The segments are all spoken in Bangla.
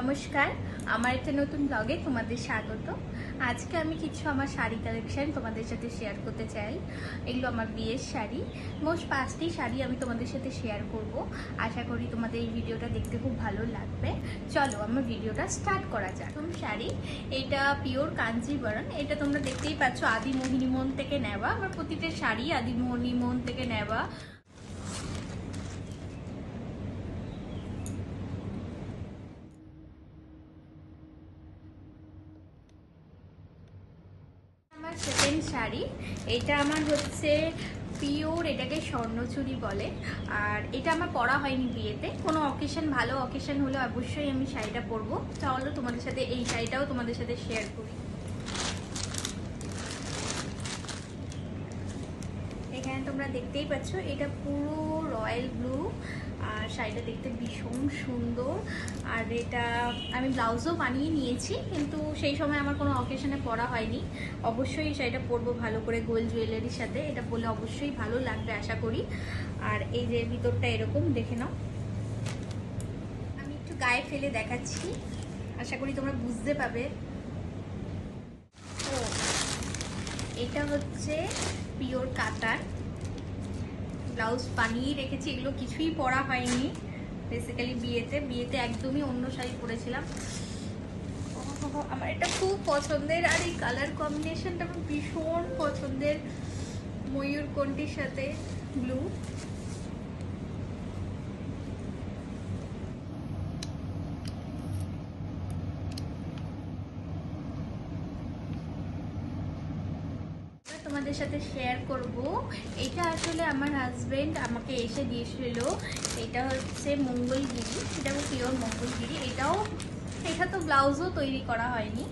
নমস্কার, আমার একটা নতুন ব্লগে তোমাদের স্বাগত। আজকে আমি কিছু আমার শাড়ি কালেকশন তোমাদের সাথে শেয়ার করতে চাই। এগুলো আমার বিয়ের শাড়ি, মোট 5টি শাড়ি আমি তোমাদের সাথে শেয়ার করব। আশা করি তোমাদের এই ভিডিওটা দেখতে খুব ভালো লাগবে। চলো আমার ভিডিওটা স্টার্ট করা যাক। প্রথম শাড়ি, এটা পিওর কাঞ্জিবরম। এটা তোমরা দেখতেই পাচ্ছ আদিমোহিনী মন থেকে নেওয়া। আমার প্রতিটা শাড়ি আদিমোহিনী মন থেকে নেওয়া। আমার সেকেন্ড শাড়ি, এটা আমার হচ্ছে পিওর, এটাকে স্বর্ণচুরি বলে। আর এটা আমার পরা হয়নি বিয়েতে, কোনো অকেশন, ভালো অকেশন হলে অবশ্যই আমি শাড়িটা পরবো। তাহলে তোমাদের সাথে এই শাড়িটাও তোমাদের সাথে শেয়ার করি। এখানে তোমরা দেখতেই পাচ্ছ এটা পুরো রয়্যাল ব্লু, আর শাড়িটা দেখতে ভীষণ সুন্দর। আর এটা আমি ব্লাউজও বানিয়ে নিয়েছি, কিন্তু সেই সময় আমার কোনো অকেশনে পরা হয়নি। অবশ্যই এই শাড়িটা পরবো ভালো করে গোল্ড জুয়েলারির সাথে, এটা পরলে অবশ্যই ভালো লাগবে আশা করি। আর এই যে ভিতরটা এরকম দেখে নাও, আমি একটু গায়ে ফেলে দেখাচ্ছি, আশা করি তোমরা বুঝতে পারবে। ও, এটা হচ্ছে পিওর কাতান, ব্লাউজ বানিয়ে রেখেছি, এগুলো কিছুই পরা হয়নি বেসিক্যালি বিয়েতে একদমই অন্য শাড়ি পরেছিলাম। আমার এটা খুব পছন্দের, আর এই কালার কম্বিনেশনটা আমার ভীষণ পছন্দের, ময়ূরকণ্ঠীর সাথে ব্লু। তোমাদের সাথে শেয়ার করব, এটা আসলে আমার হাজবেন্ড আমাকে এসে দিয়েছিল। এটা হচ্ছে মঙ্গলগিরি, এটা পিওর মঙ্গলগিরি। এটা তো ব্লাউজও তৈরি করা হয়নি।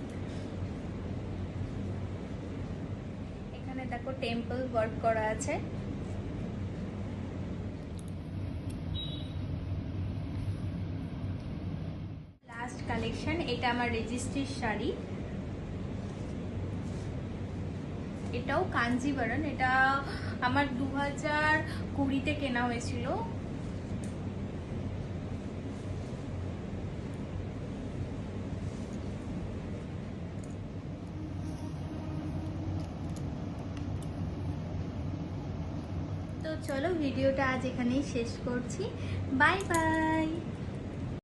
এখানে দেখো টেম্পল ওয়ার্ক করা আছে। লাস্ট কালেকশন, এটা আমার রেজিস্ট্রির শাড়ি, এটাও কাঞ্জিবরম। এটা আমার 2020-তে কেনা হয়েছিল। তো চলো ভিডিওটা আজ এখানেই শেষ করছি। Bye bye.